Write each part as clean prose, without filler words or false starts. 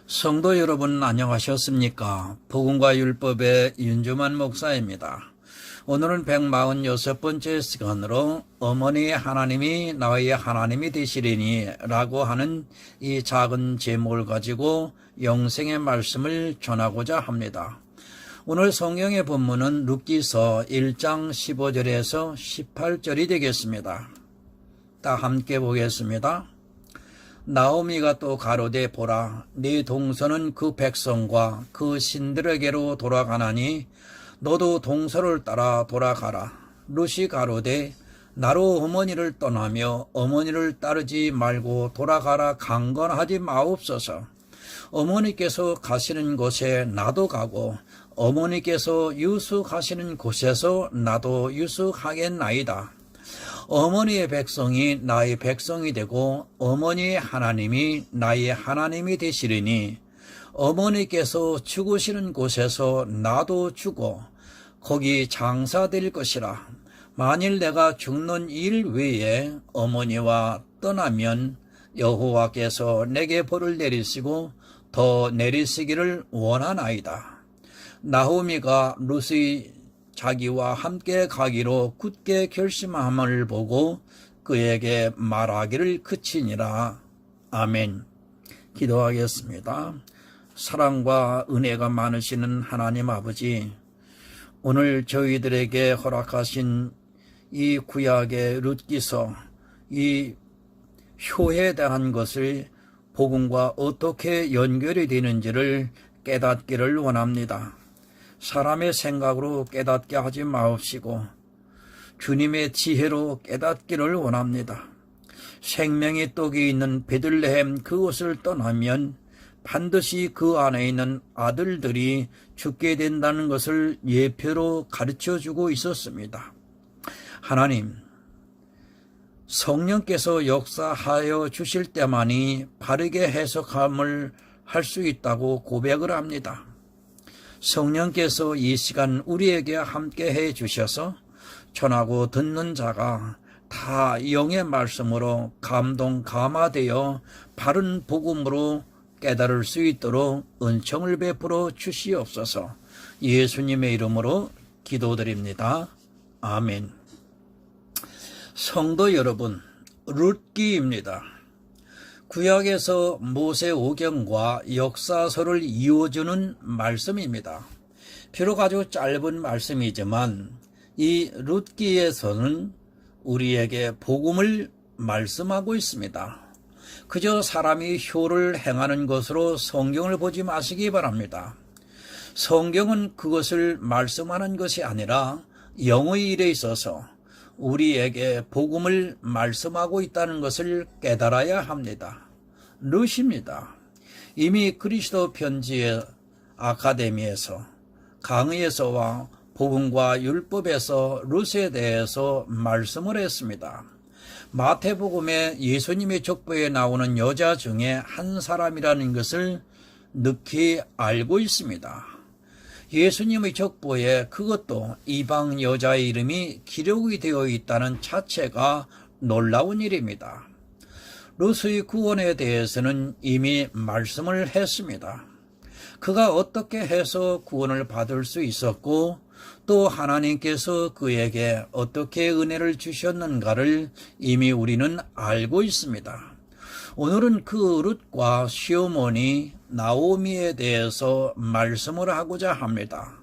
성도 여러분 안녕하셨습니까? 복음과 율법의 윤주만 목사입니다. 오늘은 146번째 시간으로 어머니 하나님이 나의 하나님이 되시리니 라고 하는 이 작은 제목을 가지고 영생의 말씀을 전하고자 합니다. 오늘 성경의 본문은 룻기서 1장 15절에서 18절이 되겠습니다. 다 함께 보겠습니다. 나오미가 또 가로되 보라, 네 동서는 그 백성과 그 신들에게로 돌아가나니 너도 동서를 따라 돌아가라. 룻이 가로되 나로 어머니를 떠나며 어머니를 따르지 말고 돌아가라 강건하지 마옵소서. 어머니께서 가시는 곳에 나도 가고 어머니께서 유숙하시는 곳에서 나도 유숙하겠나이다. 어머니의 백성이 나의 백성이 되고 어머니의 하나님이 나의 하나님이 되시리니 어머니께서 죽으시는 곳에서 나도 죽어 거기 장사될 것이라. 만일 내가 죽는 일 외에 어머니와 떠나면 여호와께서 내게 벌을 내리시고 더 내리시기를 원하나이다. 나오미가 룻의 자기와 함께 가기로 굳게 결심함을 보고 그에게 말하기를 그치니라. 아멘. 기도하겠습니다. 사랑과 은혜가 많으시는 하나님 아버지, 오늘 저희들에게 허락하신 이 구약의 룻기서, 이 효에 대한 것을 복음과 어떻게 연결이 되는지를 깨닫기를 원합니다. 사람의 생각으로 깨닫게 하지 마옵시고 주님의 지혜로 깨닫기를 원합니다. 생명의 떡이 있는 베들레헴 그곳을 떠나면 반드시 그 안에 있는 아들들이 죽게 된다는 것을 예표로 가르쳐주고 있었습니다. 하나님, 성령께서 역사하여 주실 때만이 바르게 해석함을 할 수 있다고 고백을 합니다. 성령께서 이 시간 우리에게 함께 해 주셔서 전하고 듣는 자가 다 영의 말씀으로 감동감화되어 바른 복음으로 깨달을 수 있도록 은총을 베풀어 주시옵소서. 예수님의 이름으로 기도드립니다. 아멘. 성도 여러분, 룻기입니다. 구약에서 모세오경과 역사서를 이어주는 말씀입니다. 비록 아주 짧은 말씀이지만 이 룻기에서는 우리에게 복음을 말씀하고 있습니다. 그저 사람이 효를 행하는 것으로 성경을 보지 마시기 바랍니다. 성경은 그것을 말씀하는 것이 아니라 영의 일에 있어서 우리에게 복음을 말씀하고 있다는 것을 깨달아야 합니다. 룻입니다. 이미 그리스도 편지의 아카데미에서 강의에서와 복음과 율법에서 룻에 대해서 말씀을 했습니다. 마태복음에 예수님의 족보에 나오는 여자 중에 한 사람이라는 것을 늑히 알고 있습니다. 예수님의 족보에 그것도 이방 여자의 이름이 기록이 되어 있다는 자체가 놀라운 일입니다. 룻의 구원에 대해서는 이미 말씀을 했습니다. 그가 어떻게 해서 구원을 받을 수 있었고 또 하나님께서 그에게 어떻게 은혜를 주셨는가를 이미 우리는 알고 있습니다. 오늘은 그 룻과 시어머니 나오미에 대해서 말씀을 하고자 합니다.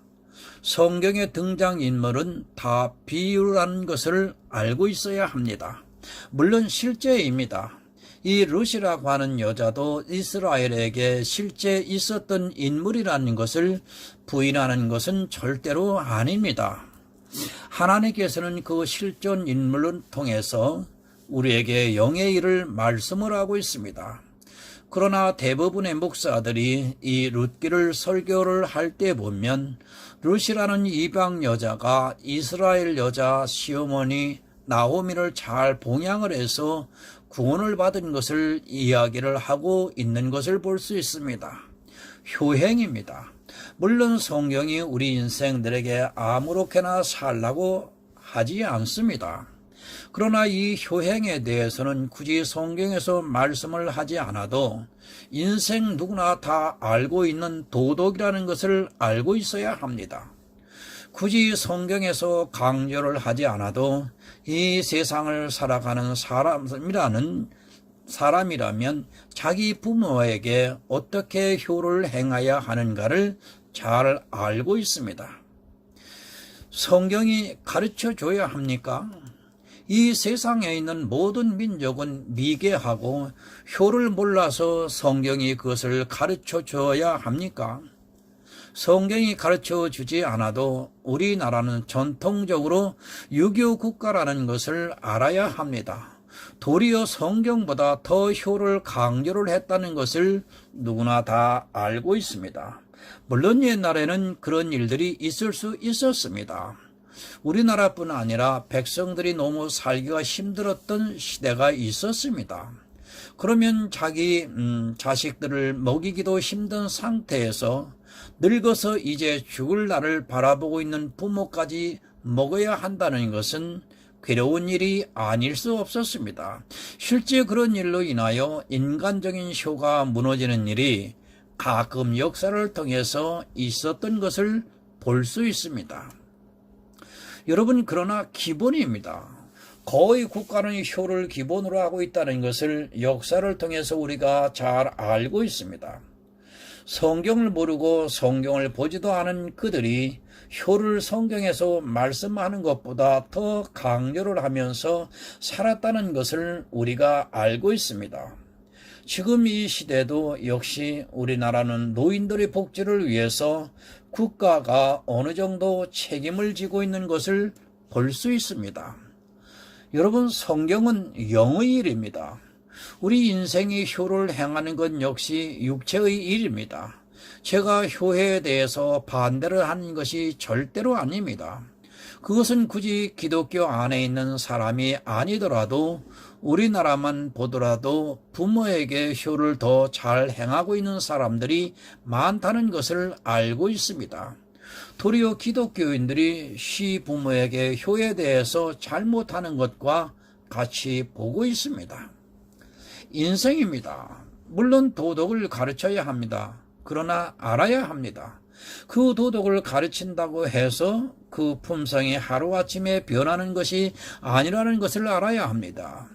성경의 등장인물은 다 비유라는 것을 알고 있어야 합니다. 물론 실제입니다. 이 룻이라고 하는 여자도 이스라엘에게 실제 있었던 인물이라는 것을 부인하는 것은 절대로 아닙니다. 하나님께서는 그 실존 인물을 통해서 우리에게 영의 일을 말씀을 하고 있습니다. 그러나 대부분의 목사들이 이 룻기를 설교를 할 때 보면 룻이라는 이방 여자가 이스라엘 여자 시어머니 나오미를 잘 봉양을 해서 구원을 받은 것을 이야기를 하고 있는 것을 볼 수 있습니다. 효행입니다. 물론 성경이 우리 인생들에게 아무렇게나 살라고 하지 않습니다. 그러나 이 효행에 대해서는 굳이 성경에서 말씀을 하지 않아도 인생 누구나 다 알고 있는 도덕이라는 것을 알고 있어야 합니다. 굳이 성경에서 강조를 하지 않아도 이 세상을 살아가는 사람이라면 자기 부모에게 어떻게 효를 행해야 하는가를 잘 알고 있습니다. 성경이 가르쳐 줘야 합니까? 이 세상에 있는 모든 민족은 미개하고 효를 몰라서 성경이 그것을 가르쳐 줘야 합니까? 성경이 가르쳐 주지 않아도 우리나라는 전통적으로 유교 국가라는 것을 알아야 합니다. 도리어 성경보다 더 효를 강조를 했다는 것을 누구나 다 알고 있습니다. 물론 옛날에는 그런 일들이 있을 수 있었습니다. 우리나라뿐 아니라 백성들이 너무 살기가 힘들었던 시대가 있었습니다. 그러면 자기 자식들을 먹이기도 힘든 상태에서 늙어서 이제 죽을 날을 바라보고 있는 부모까지 먹어야 한다는 것은 괴로운 일이 아닐 수 없었습니다. 실제 그런 일로 인하여 인간적인 효가 무너지는 일이 가끔 역사를 통해서 있었던 것을 볼 수 있습니다. 여러분, 그러나 기본입니다. 거의 국가는 효를 기본으로 하고 있다는 것을 역사를 통해서 우리가 잘 알고 있습니다. 성경을 모르고 성경을 보지도 않은 그들이 효를 성경에서 말씀하는 것보다 더 강조를 하면서 살았다는 것을 우리가 알고 있습니다. 지금 이 시대도 역시 우리나라는 노인들의 복지를 위해서 국가가 어느 정도 책임을 지고 있는 것을 볼 수 있습니다. 여러분, 성경은 영의 일입니다. 우리 인생이 효를 행하는 건 역시 육체의 일입니다. 제가 효에 대해서 반대를 하는 것이 절대로 아닙니다. 그것은 굳이 기독교 안에 있는 사람이 아니더라도 우리나라만 보더라도 부모에게 효를 더 잘 행하고 있는 사람들이 많다는 것을 알고 있습니다. 도리어 기독교인들이 시부모에게 효에 대해서 잘못하는 것과 같이 보고 있습니다. 인생입니다. 물론 도덕을 가르쳐야 합니다. 그러나 알아야 합니다. 그 도덕을 가르친다고 해서 그 품성이 하루아침에 변하는 것이 아니라는 것을 알아야 합니다.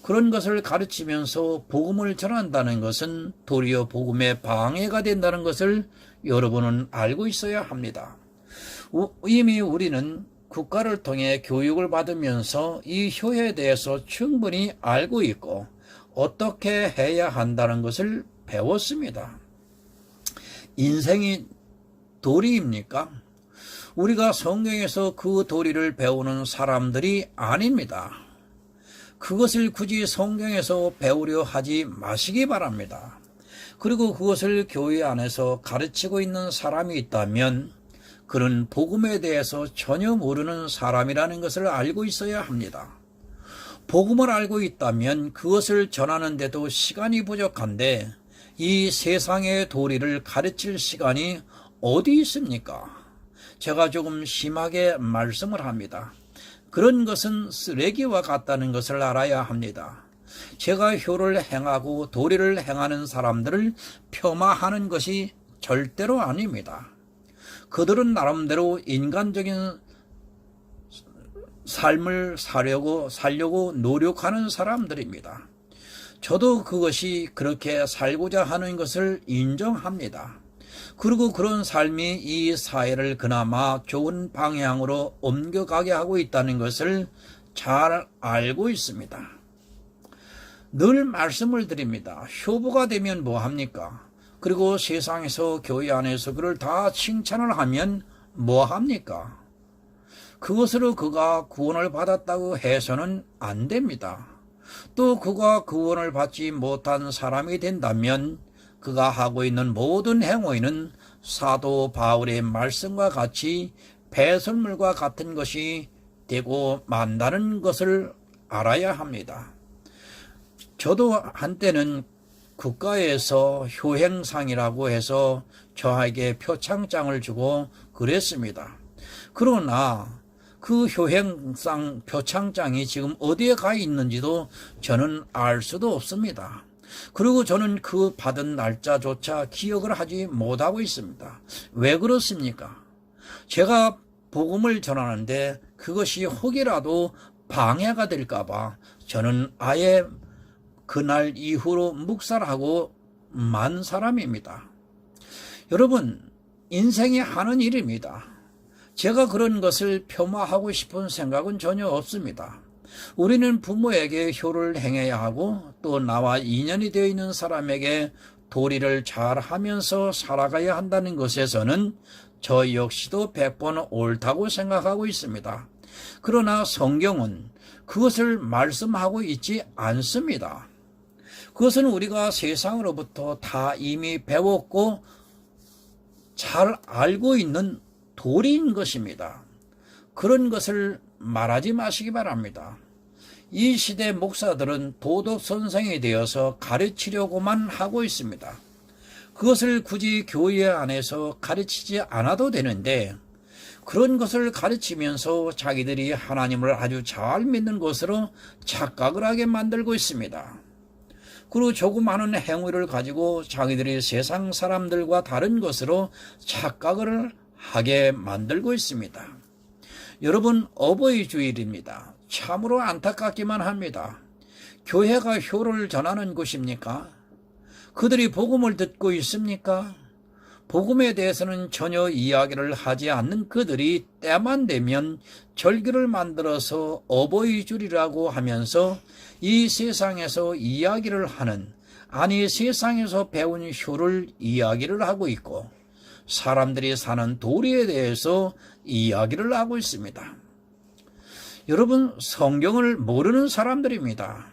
그런 것을 가르치면서 복음을 전한다는 것은 도리어 복음에 방해가 된다는 것을 여러분은 알고 있어야 합니다. 이미 우리는 국가를 통해 교육을 받으면서 이 효에 대해서 충분히 알고 있고 어떻게 해야 한다는 것을 배웠습니다. 인생이 도리입니까? 우리가 성경에서 그 도리를 배우는 사람들이 아닙니다. 그것을 굳이 성경에서 배우려 하지 마시기 바랍니다. 그리고 그것을 교회 안에서 가르치고 있는 사람이 있다면 그는 복음에 대해서 전혀 모르는 사람이라는 것을 알고 있어야 합니다. 복음을 알고 있다면 그것을 전하는데도 시간이 부족한데 이 세상의 도리를 가르칠 시간이 어디 있습니까? 제가 조금 심하게 말씀을 합니다. 그런 것은 쓰레기와 같다는 것을 알아야 합니다. 제가 효를 행하고 도리를 행하는 사람들을 폄하하는 것이 절대로 아닙니다. 그들은 나름대로 인간적인 삶을 살려고 노력하는 사람들입니다. 저도 그것이 그렇게 살고자 하는 것을 인정합니다. 그리고 그런 삶이 이 사회를 그나마 좋은 방향으로 옮겨가게 하고 있다는 것을 잘 알고 있습니다. 늘 말씀을 드립니다. 효부가 되면 뭐합니까? 그리고 세상에서 교회 안에서 그를 다 칭찬을 하면 뭐합니까? 그것으로 그가 구원을 받았다고 해서는 안 됩니다. 또 그가 구원을 받지 못한 사람이 된다면 그가 하고 있는 모든 행위는 사도 바울의 말씀과 같이 배설물과 같은 것이 되고 만다는 것을 알아야 합니다. 저도 한때는 국가에서 효행상이라고 해서 저에게 표창장을 주고 그랬습니다. 그러나 그 효행상 표창장이 지금 어디에 가 있는지도 저는 알 수도 없습니다. 그리고 저는 그 받은 날짜조차 기억을 하지 못하고 있습니다. 왜 그렇습니까? 제가 복음을 전하는데 그것이 혹이라도 방해가 될까봐 저는 아예 그날 이후로 묵살하고 만 사람입니다. 여러분, 인생이 하는 일입니다. 제가 그런 것을 폄하하고 싶은 생각은 전혀 없습니다. 우리는 부모에게 효를 행해야 하고 또 나와 인연이 되어 있는 사람에게 도리를 잘 하면서 살아가야 한다는 것에서는 저 역시도 100번 옳다고 생각하고 있습니다. 그러나 성경은 그것을 말씀하고 있지 않습니다. 그것은 우리가 세상으로부터 다 이미 배웠고 잘 알고 있는 도리인 것입니다. 그런 것을 말하지 마시기 바랍니다. 이 시대 목사들은 도덕 선생이 되어서 가르치려고만 하고 있습니다. 그것을 굳이 교회 안에서 가르치지 않아도 되는데 그런 것을 가르치면서 자기들이 하나님을 아주 잘 믿는 것으로 착각을 하게 만들고 있습니다. 그리고 조그마한 행위를 가지고 자기들이 세상 사람들과 다른 것으로 착각을 하게 만들고 있습니다. 여러분, 어버이 주일입니다. 참으로 안타깝기만 합니다. 교회가 효를 전하는 곳입니까? 그들이 복음을 듣고 있습니까? 복음에 대해서는 전혀 이야기를 하지 않는 그들이 때만 되면 절기를 만들어서 어버이 주일이라고 하면서 이 세상에서 이야기를 하는, 아니 세상에서 배운 효를 이야기를 하고 있고 사람들이 사는 도리에 대해서 이야기를 하고 있습니다. 여러분, 성경을 모르는 사람들입니다.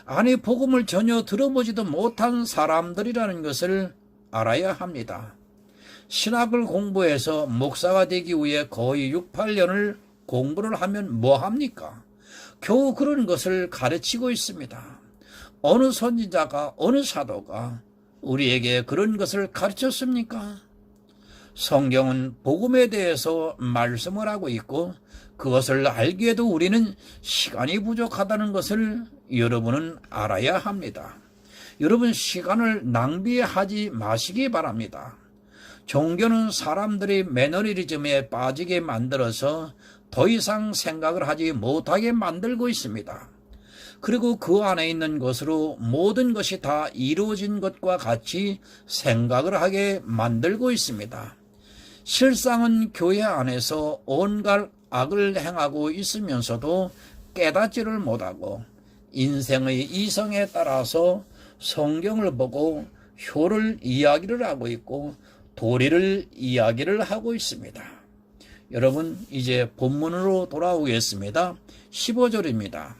아니 복음을 전혀 들어보지도 못한 사람들이라는 것을 알아야 합니다. 신학을 공부해서 목사가 되기 위해 거의 6, 8년을 공부를 하면 뭐합니까? 겨우 그런 것을 가르치고 있습니다. 어느 선지자가, 어느 사도가 우리에게 그런 것을 가르쳤습니까? 성경은 복음에 대해서 말씀을 하고 있고 그것을 알기에도 우리는 시간이 부족하다는 것을 여러분은 알아야 합니다. 여러분, 시간을 낭비하지 마시기 바랍니다. 종교는 사람들이 매너리즘에 빠지게 만들어서 더 이상 생각을 하지 못하게 만들고 있습니다. 그리고 그 안에 있는 것으로 모든 것이 다 이루어진 것과 같이 생각을 하게 만들고 있습니다. 실상은 교회 안에서 온갖 악을 행하고 있으면서도 깨닫지를 못하고 인생의 이성에 따라서 성경을 보고 효를 이야기를 하고 있고 도리를 이야기를 하고 있습니다. 여러분, 이제 본문으로 돌아오겠습니다. 15절입니다.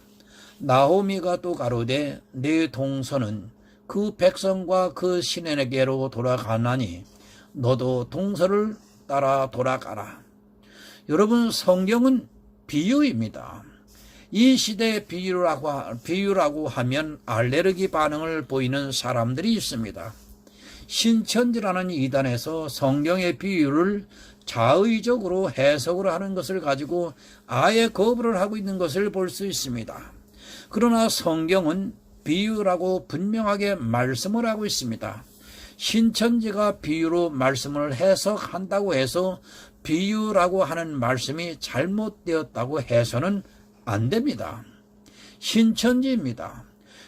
나오미가 또 가로되 내 동서는 그 백성과 그 신에게로 돌아가나니 너도 동서를 따라 돌아가라. 여러분, 성경은 비유입니다. 이 시대의 비유라고 하면 알레르기 반응을 보이는 사람들이 있습니다. 신천지라는 이단에서 성경의 비유를 자의적으로 해석을 하는 것을 가지고 아예 거부를 하고 있는 것을 볼 수 있습니다. 그러나 성경은 비유라고 분명하게 말씀을 하고 있습니다. 신천지가 비유로 말씀을 해석한다고 해서 비유라고 하는 말씀이 잘못되었다고 해서는 안 됩니다. 신천지입니다.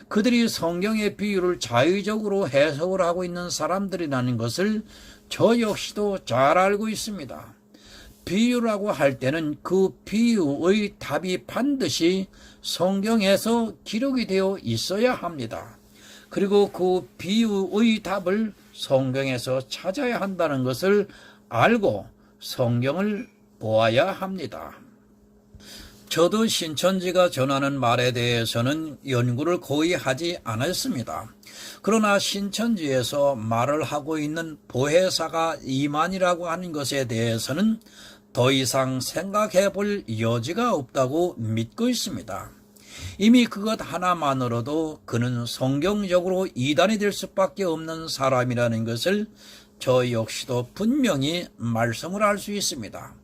그들이 성경의 비유를 자의적으로 해석을 하고 있는 사람들이라는 것을 저 역시도 잘 알고 있습니다. 비유라고 할 때는 그 비유의 답이 반드시 성경에서 기록이 되어 있어야 합니다. 그리고 그 비유의 답을 성경에서 찾아야 한다는 것을 알고 성경을 보아야 합니다. 저도 신천지가 전하는 말에 대해서는 연구를 거의 하지 않았습니다. 그러나 신천지에서 말을 하고 있는 보혜사가 이만이라고 하는 것에 대해서는 더 이상 생각해 볼 여지가 없다고 믿고 있습니다. 이미 그것 하나만으로도 그는 성경적으로 이단이 될 수밖에 없는 사람이라는 것을 저 역시도 분명히 말씀을 할 수 있습니다.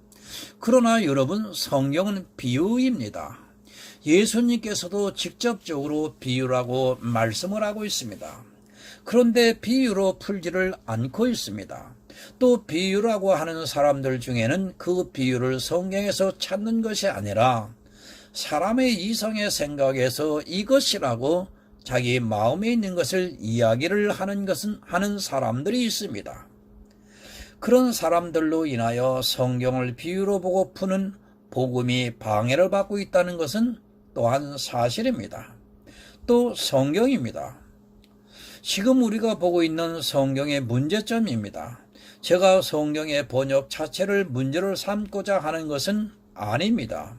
그러나 여러분, 성경은 비유입니다. 예수님께서도 직접적으로 비유라고 말씀을 하고 있습니다. 그런데 비유로 풀지를 않고 있습니다. 또 비유라고 하는 사람들 중에는 그 비유를 성경에서 찾는 것이 아니라 사람의 이성의 생각에서 이것이라고 자기 마음에 있는 것을 이야기를 하는 사람들이 있습니다. 그런 사람들로 인하여 성경을 비유로 보고 푸는 복음이 방해를 받고 있다는 것은 또한 사실입니다. 또 성경입니다. 지금 우리가 보고 있는 성경의 문제점입니다. 제가 성경의 번역 자체를 문제를 삼고자 하는 것은 아닙니다.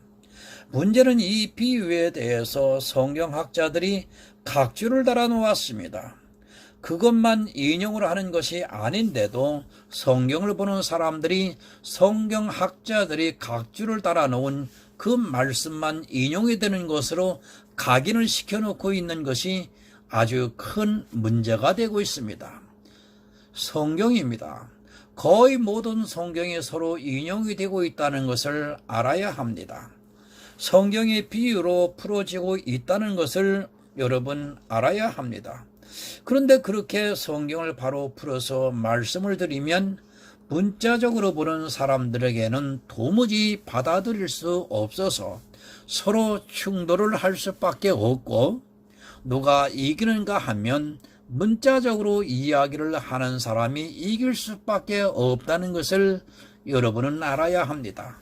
문제는 이 비유에 대해서 성경학자들이 각주를 달아 놓았습니다. 그것만 인용을 하는 것이 아닌데도 성경을 보는 사람들이 성경학자들이 각주를 달아 놓은 그 말씀만 인용이 되는 것으로 각인을 시켜놓고 있는 것이 아주 큰 문제가 되고 있습니다. 성경입니다. 거의 모든 성경이 서로 인용이 되고 있다는 것을 알아야 합니다. 성경이 비유로 풀어지고 있다는 것을 여러분 알아야 합니다. 그런데 그렇게 성경을 바로 풀어서 말씀을 드리면 문자적으로 보는 사람들에게는 도무지 받아들일 수 없어서 서로 충돌을 할 수밖에 없고, 누가 이기는가 하면 문자적으로 이야기를 하는 사람이 이길 수밖에 없다는 것을 여러분은 알아야 합니다.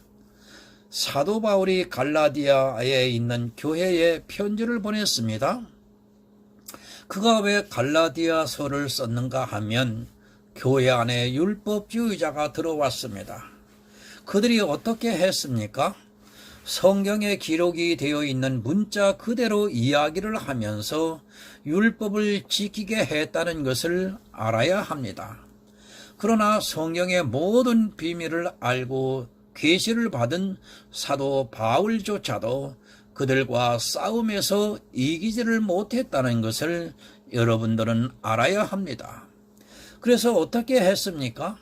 사도 바울이 갈라디아에 있는 교회에 편지를 보냈습니다. 그가 왜 갈라디아서를 썼는가 하면 교회 안에 율법주의자가 들어왔습니다. 그들이 어떻게 했습니까? 성경에 기록이 되어 있는 문자 그대로 이야기를 하면서 율법을 지키게 했다는 것을 알아야 합니다. 그러나 성경의 모든 비밀을 알고 계시를 받은 사도 바울조차도 그들과 싸움에서 이기지를 못했다는 것을 여러분들은 알아야 합니다. 그래서 어떻게 했습니까?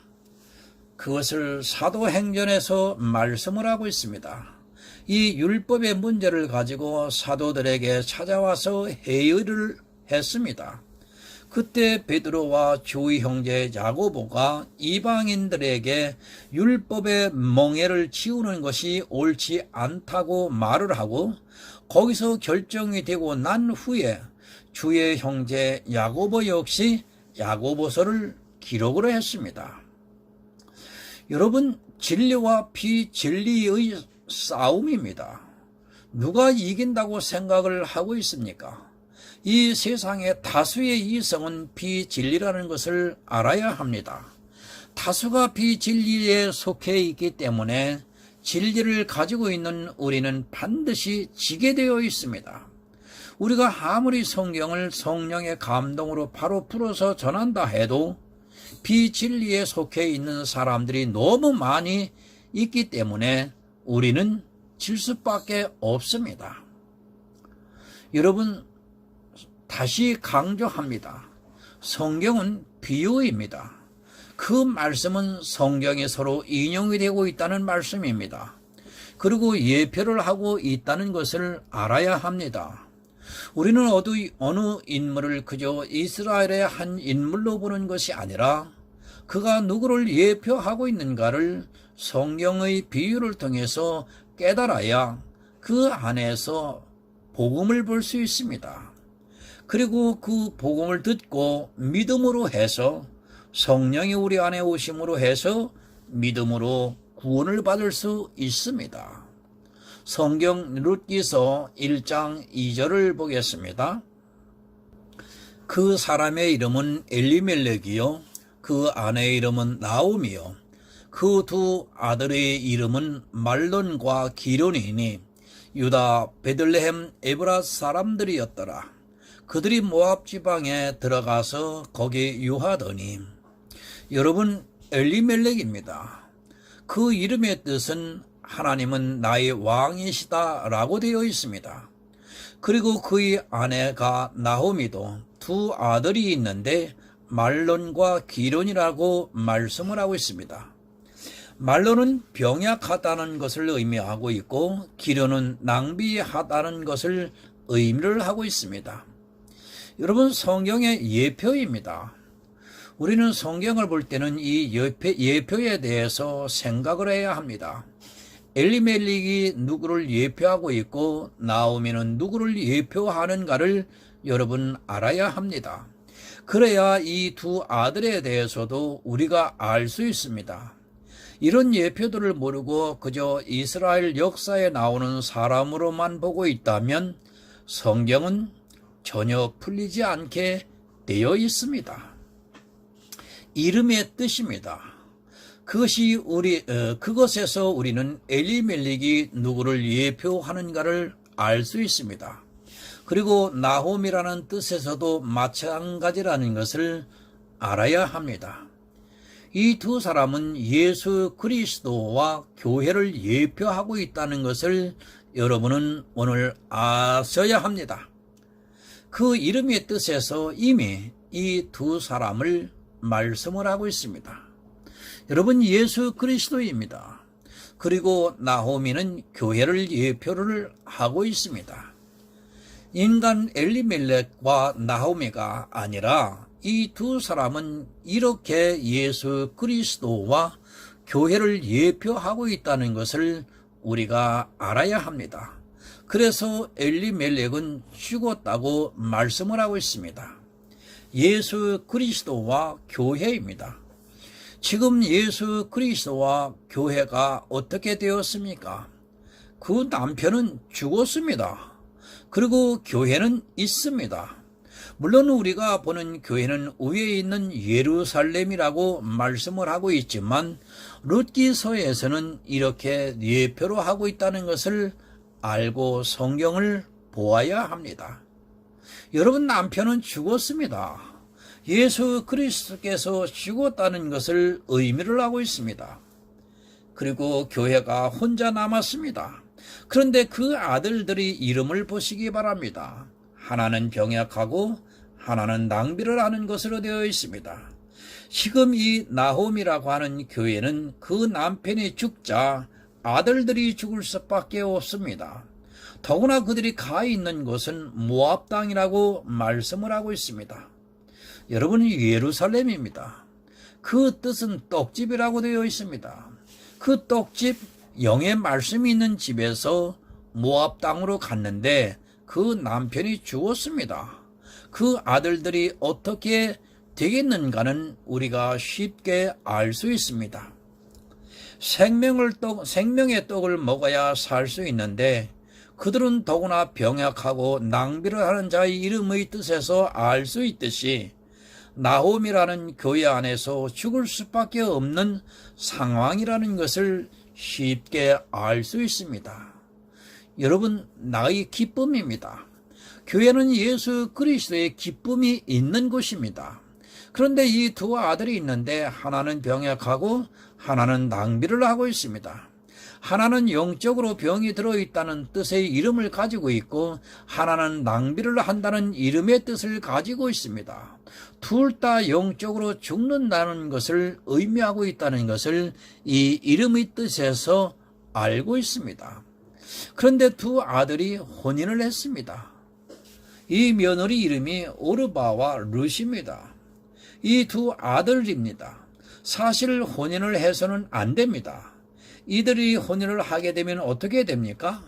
그것을 사도행전에서 말씀을 하고 있습니다. 이 율법의 문제를 가지고 사도들에게 찾아와서 회의를 했습니다. 그때 베드로와 조이 형제 야고보가 이방인들에게 율법의 멍에를 지우는 것이 옳지 않다고 말을 하고, 거기서 결정이 되고 난 후에 주의 형제 야고보 역시 야고보서를 기록을 했습니다. 여러분, 진리와 비진리의 싸움입니다. 누가 이긴다고 생각을 하고 있습니까? 이 세상의 다수의 이성은 비진리라는 것을 알아야 합니다. 다수가 비진리에 속해 있기 때문에 진리를 가지고 있는 우리는 반드시 지게 되어 있습니다. 우리가 아무리 성경을 성령의 감동으로 바로 풀어서 전한다 해도 비진리에 속해 있는 사람들이 너무 많이 있기 때문에 우리는 질 수밖에 없습니다. 여러분, 다시 강조합니다. 성경은 비유입니다. 그 말씀은 성경에 서로 인용이 되고 있다는 말씀입니다. 그리고 예표를 하고 있다는 것을 알아야 합니다. 우리는 어느 인물을 그저 이스라엘의 한 인물로 보는 것이 아니라 그가 누구를 예표하고 있는가를 성경의 비유를 통해서 깨달아야 그 안에서 복음을 볼 수 있습니다. 그리고 그 복음을 듣고 믿음으로 해서 성령이 우리 안에 오심으로 해서 믿음으로 구원을 받을 수 있습니다. 성경 룻기서 1장 2절을 보겠습니다. 그 사람의 이름은 엘리멜렉이요 그 아내의 이름은 나오미요 그 두 아들의 이름은 말론과 기론이니 유다 베들레헴 에브라 사람들이었더라. 그들이 모압 지방에 들어가서 거기 유하더니. 여러분, 엘리멜렉입니다. 그 이름의 뜻은 하나님은 나의 왕이시다 라고 되어 있습니다. 그리고 그의 아내가 나오미도 두 아들이 있는데 말론과 기론이라고 말씀을 하고 있습니다. 말로는 병약하다는 것을 의미하고 있고 기료는 낭비하다는 것을 의미를 하고 있습니다. 여러분, 성경의 예표입니다. 우리는 성경을 볼 때는 이 예표에 대해서 생각을 해야 합니다. 엘리멜렉이 누구를 예표하고 있고 나오미는 누구를 예표하는가를 여러분 알아야 합니다. 그래야 이 두 아들에 대해서도 우리가 알 수 있습니다. 이런 예표들을 모르고 그저 이스라엘 역사에 나오는 사람으로만 보고 있다면 성경은 전혀 풀리지 않게 되어 있습니다. 이름의 뜻입니다. 그것에서 우리는 엘리멜렉이 누구를 예표하는가를 알 수 있습니다. 그리고 나홈이라는 뜻에서도 마찬가지라는 것을 알아야 합니다. 이 두 사람은 예수 그리스도와 교회를 예표하고 있다는 것을 여러분은 오늘 아셔야 합니다. 그 이름의 뜻에서 이미 이 두 사람을 말씀을 하고 있습니다. 여러분, 예수 그리스도입니다. 그리고 나호미는 교회를 예표를 하고 있습니다. 인간 엘리멜렉과 나호미가 아니라 이 두 사람은 이렇게 예수 그리스도와 교회를 예표하고 있다는 것을 우리가 알아야 합니다. 그래서 엘리멜렉은 죽었다고 말씀을 하고 있습니다. 예수 그리스도와 교회입니다. 지금 예수 그리스도와 교회가 어떻게 되었습니까? 그 남편은 죽었습니다. 그리고 교회는 있습니다. 물론 우리가 보는 교회는 위에 있는 예루살렘이라고 말씀을 하고 있지만 룻기서에서는 이렇게 예표로 하고 있다는 것을 알고 성경을 보아야 합니다. 여러분, 남편은 죽었습니다. 예수 그리스도께서 죽었다는 것을 의미를 하고 있습니다. 그리고 교회가 혼자 남았습니다. 그런데 그 아들들이 이름을 보시기 바랍니다. 하나는 병약하고 하나는 낭비를 하는 것으로 되어 있습니다. 지금 이 나홈이라고 하는 교회는 그 남편이 죽자 아들들이 죽을 수밖에 없습니다. 더구나 그들이 가 있는 곳은 모압 땅이라고 말씀을 하고 있습니다. 여러분, 예루살렘입니다. 그 뜻은 떡집이라고 되어 있습니다. 그 떡집, 영의 말씀이 있는 집에서 모압 땅으로 갔는데 그 남편이 죽었습니다. 그 아들들이 어떻게 되겠는가는 우리가 쉽게 알 수 있습니다. 생명의 떡을 먹어야 살 수 있는데 그들은 더구나 병약하고 낭비를 하는 자의 이름의 뜻에서 알 수 있듯이 나홈이라는 교회 안에서 죽을 수밖에 없는 상황이라는 것을 쉽게 알 수 있습니다. 여러분, 나의 기쁨입니다. 교회는 예수 그리스도의 기쁨이 있는 곳입니다. 그런데 이 두 아들이 있는데 하나는 병약하고 하나는 낭비를 하고 있습니다. 하나는 영적으로 병이 들어있다는 뜻의 이름을 가지고 있고 하나는 낭비를 한다는 이름의 뜻을 가지고 있습니다. 둘 다 영적으로 죽는다는 것을 의미하고 있다는 것을 이 이름의 뜻에서 알고 있습니다. 그런데 두 아들이 혼인을 했습니다. 이 며느리 이름이 오르바와 룻입니다. 이 두 아들입니다. 사실 혼인을 해서는 안 됩니다. 이들이 혼인을 하게 되면 어떻게 됩니까?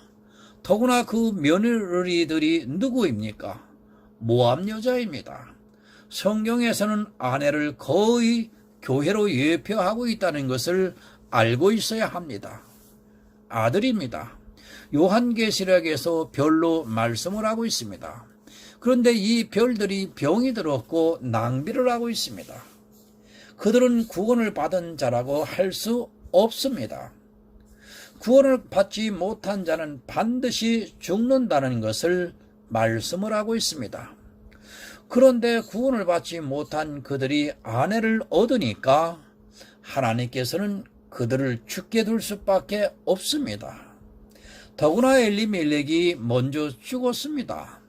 더구나 그 며느리들이 누구입니까? 모압 여자입니다. 성경에서는 아내를 거의 교회로 예표하고 있다는 것을 알고 있어야 합니다. 아들입니다. 요한계시록에서 별로 말씀을 하고 있습니다. 그런데 이 별들이 병이 들었고 낭비를 하고 있습니다. 그들은 구원을 받은 자라고 할 수 없습니다. 구원을 받지 못한 자는 반드시 죽는다는 것을 말씀을 하고 있습니다. 그런데 구원을 받지 못한 그들이 아내를 얻으니까 하나님께서는 그들을 죽게 둘 수밖에 없습니다. 더구나 엘리멜렉이 먼저 죽었습니다.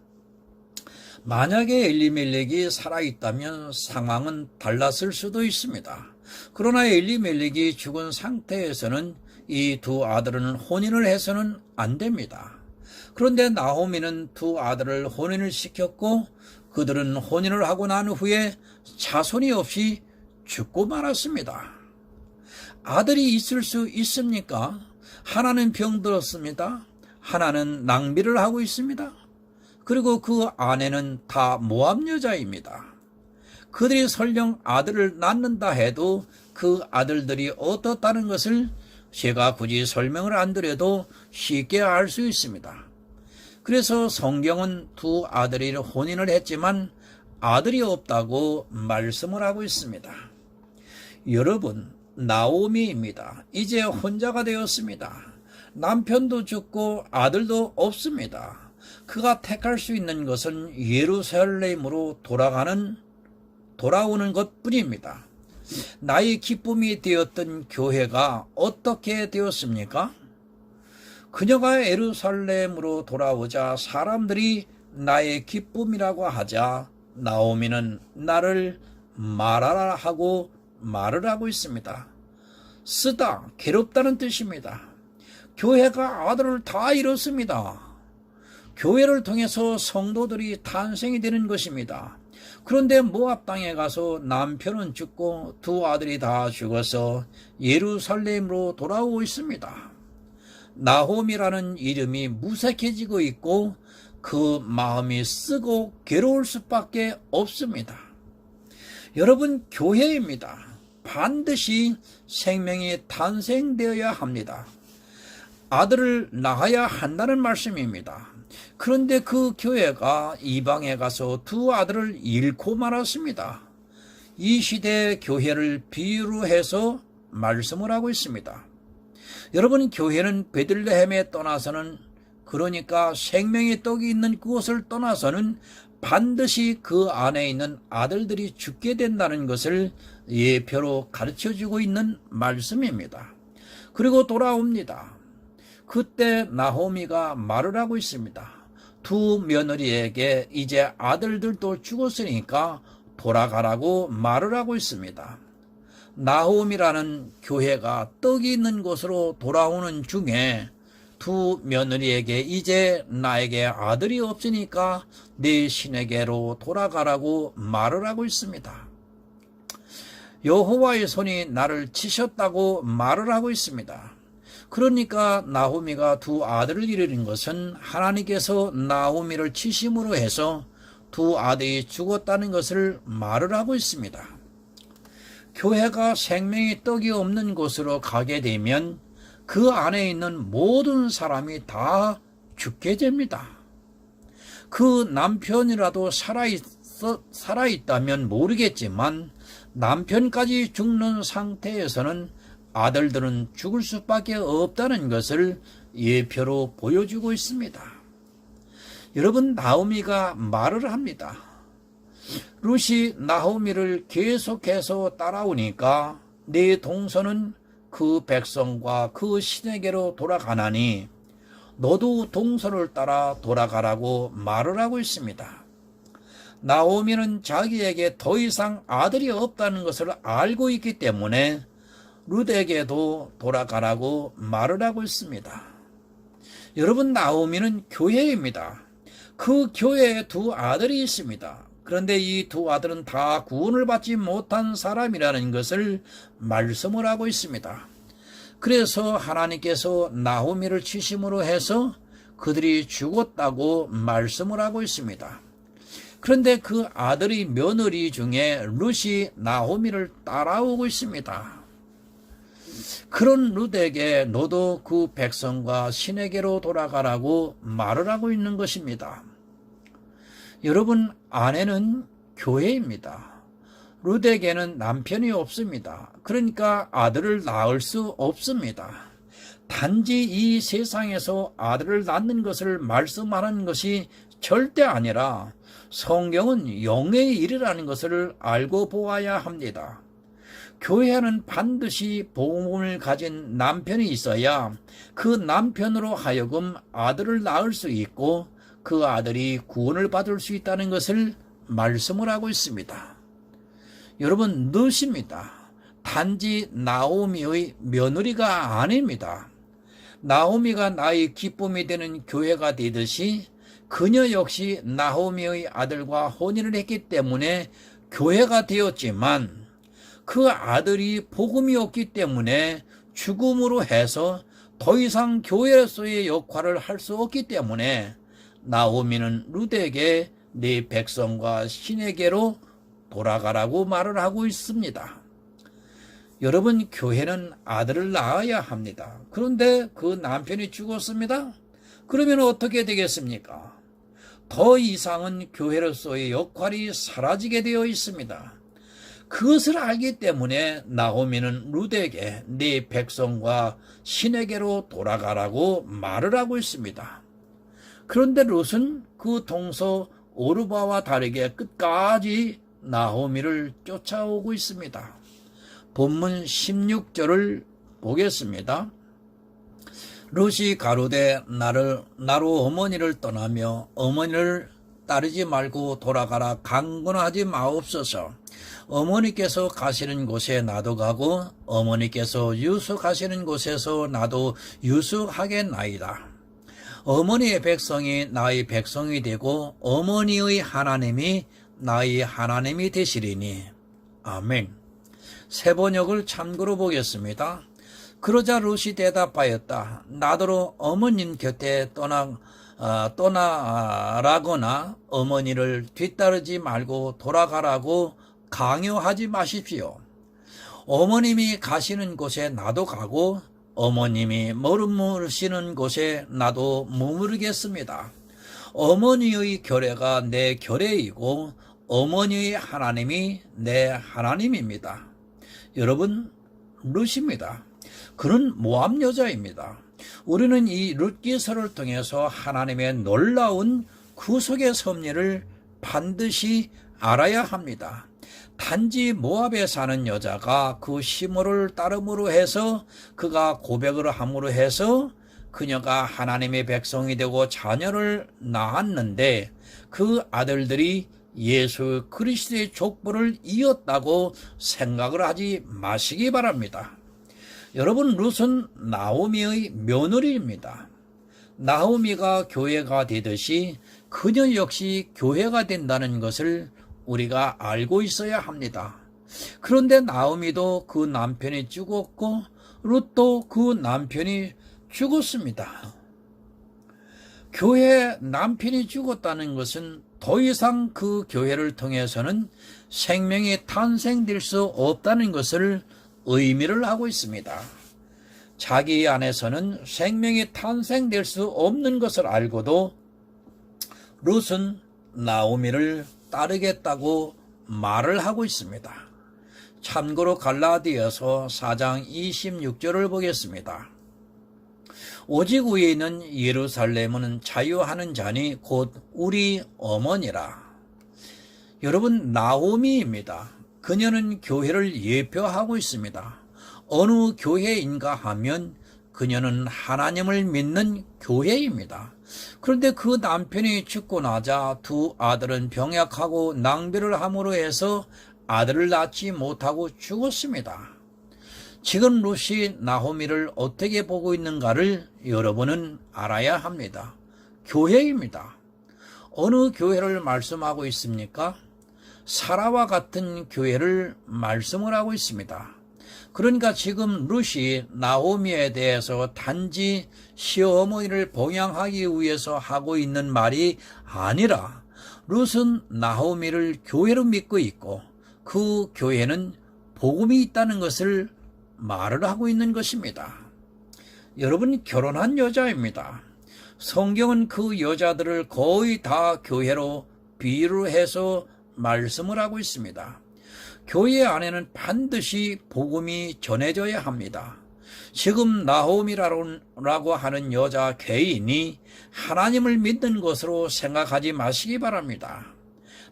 만약에 엘리멜렉이 살아있다면 상황은 달랐을 수도 있습니다. 그러나 엘리멜렉이 죽은 상태에서는 이 두 아들은 혼인을 해서는 안 됩니다. 그런데 나오미는 두 아들을 혼인을 시켰고 그들은 혼인을 하고 난 후에 자손이 없이 죽고 말았습니다. 아들이 있을 수 있습니까? 하나는 병들었습니다. 하나는 낭비를 하고 있습니다. 그리고 그 아내는 다 모압 여자입니다. 그들이 설령 아들을 낳는다 해도 그 아들들이 어떻다는 것을 제가 굳이 설명을 안 드려도 쉽게 알 수 있습니다. 그래서 성경은 두 아들이 혼인을 했지만 아들이 없다고 말씀을 하고 있습니다. 여러분, 나오미입니다. 이제 혼자가 되었습니다. 남편도 죽고 아들도 없습니다. 그가 택할 수 있는 것은 예루살렘으로 돌아오는 것뿐입니다. 나의 기쁨이 되었던 교회가 어떻게 되었습니까? 그녀가 예루살렘으로 돌아오자 사람들이 나의 기쁨이라고 하자 나오미는 나를 말하라 하고 말을 하고 있습니다. 쓰다, 괴롭다는 뜻입니다. 교회가 아들을 다 잃었습니다. 교회를 통해서 성도들이 탄생이 되는 것입니다. 그런데 모압 땅에 가서 남편은 죽고 두 아들이 다 죽어서 예루살렘으로 돌아오고 있습니다. 나홈이라는 이름이 무색해지고 있고 그 마음이 쓰고 괴로울 수밖에 없습니다. 여러분, 교회입니다. 반드시 생명이 탄생되어야 합니다. 아들을 낳아야 한다는 말씀입니다. 그런데 그 교회가 이방에 가서 두 아들을 잃고 말았습니다. 이 시대의 교회를 비유로 해서 말씀을 하고 있습니다. 여러분, 교회는 베들레헴에 떠나서는, 그러니까 생명의 떡이 있는 그곳을 떠나서는 반드시 그 안에 있는 아들들이 죽게 된다는 것을 예표로 가르쳐주고 있는 말씀입니다. 그리고 돌아옵니다. 그때 나호미가 말을 하고 있습니다. 두 며느리에게 이제 아들들도 죽었으니까 돌아가라고 말을 하고 있습니다. 나홈이라는 교회가 떡이 있는 곳으로 돌아오는 중에 두 며느리에게 이제 나에게 아들이 없으니까 네 신에게로 돌아가라고 말을 하고 있습니다. 여호와의 손이 나를 치셨다고 말을 하고 있습니다. 그러니까 나호미가 두 아들을 잃은 것은 하나님께서 나호미를 치심으로 해서 두 아들이 죽었다는 것을 말을 하고 있습니다. 교회가 생명의 떡이 없는 곳으로 가게 되면 그 안에 있는 모든 사람이 다 죽게 됩니다. 그 남편이라도 살아있다면 모르겠지만 남편까지 죽는 상태에서는 아들들은 죽을 수밖에 없다는 것을 예표로 보여주고 있습니다. 여러분, 나오미가 말을 합니다. 룻이 나오미를 계속해서 따라오니까 네 동서는 그 백성과 그 신에게로 돌아가나니 너도 동서를 따라 돌아가라고 말을 하고 있습니다. 나오미는 자기에게 더 이상 아들이 없다는 것을 알고 있기 때문에 룻에게도 돌아가라고 말을 하고 있습니다. 여러분, 나오미는 교회입니다. 그 교회에 두 아들이 있습니다. 그런데 이 두 아들은 다 구원을 받지 못한 사람이라는 것을 말씀을 하고 있습니다. 그래서 하나님께서 나오미를 치심으로 해서 그들이 죽었다고 말씀을 하고 있습니다. 그런데 그 아들이 며느리 중에 룻이 나오미를 따라오고 있습니다. 그런 룻에게 너도 그 백성과 신에게로 돌아가라고 말을 하고 있는 것입니다. 여러분, 아내는 교회입니다. 룻에게는 남편이 없습니다. 그러니까 아들을 낳을 수 없습니다. 단지 이 세상에서 아들을 낳는 것을 말씀하는 것이 절대 아니라 성경은 영의 일이라는 것을 알고 보아야 합니다. 교회는 반드시 복음을 가진 남편이 있어야 그 남편으로 하여금 아들을 낳을 수 있고 그 아들이 구원을 받을 수 있다는 것을 말씀을 하고 있습니다. 여러분, 룻입니다. 단지 나오미의 며느리가 아닙니다. 나오미가 나의 기쁨이 되는 교회가 되듯이 그녀 역시 나오미의 아들과 혼인을 했기 때문에 교회가 되었지만 그 아들이 복음이 없기 때문에 죽음으로 해서 더 이상 교회로서의 역할을 할 수 없기 때문에 나오미는 룻에게 네 백성과 신에게로 돌아가라고 말을 하고 있습니다. 여러분, 교회는 아들을 낳아야 합니다. 그런데 그 남편이 죽었습니다. 그러면 어떻게 되겠습니까? 더 이상은 교회로서의 역할이 사라지게 되어 있습니다. 그것을 알기 때문에 나오미는 룻에게 네 백성과 신에게로 돌아가라고 말을 하고 있습니다. 그런데 룻은 그 동서 오르바와 다르게 끝까지 나오미를 쫓아오고 있습니다. 본문 16절을 보겠습니다. 룻이 가로되 나로 어머니를 떠나며 어머니를 따르지 말고 돌아가라 강권하지 마옵소서. 어머니께서 가시는 곳에 나도 가고 어머니께서 유숙하시는 곳에서 나도 유숙하겠나이다. 어머니의 백성이 나의 백성이 되고 어머니의 하나님이 나의 하나님이 되시리니. 아멘. 새 번역을 참고로 보겠습니다. 그러자 룻이 대답하였다. 나더러 어머님 곁에 떠나라거나 어머니를 뒤따르지 말고 돌아가라고 강요하지 마십시오. 어머님이 가시는 곳에 나도 가고 어머님이 머무르시는 곳에 나도 머무르겠습니다. 어머니의 결례가 내 결례이고 어머니의 하나님이 내 하나님입니다. 여러분, 룻입니다. 그는 모압 여자입니다. 우리는 이 룻 기서를 통해서 하나님의 놀라운 구속의 섭리를 반드시 알아야 합니다. 단지 모압에 사는 여자가 그 시므를 따름으로 해서 그가 고백을 함으로 해서 그녀가 하나님의 백성이 되고 자녀를 낳았는데 그 아들들이 예수 그리스도의 족보를 이었다고 생각을 하지 마시기 바랍니다. 여러분, 룻은 나오미의 며느리입니다. 나오미가 교회가 되듯이 그녀 역시 교회가 된다는 것을 우리가 알고 있어야 합니다. 그런데 나오미도 그 남편이 죽었고 룻도 그 남편이 죽었습니다. 교회에 남편이 죽었다는 것은 더 이상 그 교회를 통해서는 생명이 탄생될 수 없다는 것을 의미를 하고 있습니다. 자기 안에서는 생명이 탄생될 수 없는 것을 알고도 룻은 나오미를 따르겠다고 말을 하고 있습니다. 참고로 갈라디아서 4장 26절을 보겠습니다. 오직 위에 있는 예루살렘은 자유하는 자니 곧 우리 어머니라. 여러분, 나오미입니다. 그녀는 교회를 예표하고 있습니다. 어느 교회인가 하면 그녀는 하나님을 믿는 교회입니다. 그런데 그 남편이 죽고 나자 두 아들은 병약하고 낭비를 함으로 해서 아들을 낳지 못하고 죽었습니다. 지금 룻이 나오미를 어떻게 보고 있는가를 여러분은 알아야 합니다. 교회입니다. 어느 교회를 말씀하고 있습니까? 사라와 같은 교회를 말씀을 하고 있습니다. 그러니까 지금 룻이 나오미에 대해서 단지 시어머니를 봉양하기 위해서 하고 있는 말이 아니라 룻은 나오미를 교회로 믿고 있고 그 교회는 복음이 있다는 것을 말을 하고 있는 것입니다. 여러분, 결혼한 여자입니다. 성경은 그 여자들을 거의 다 교회로 비유를 해서 말씀을 하고 있습니다. 교회 안에는 반드시 복음이 전해져야 합니다. 지금 나오미라고 하는 여자 개인이 하나님을 믿는 것으로 생각하지 마시기 바랍니다.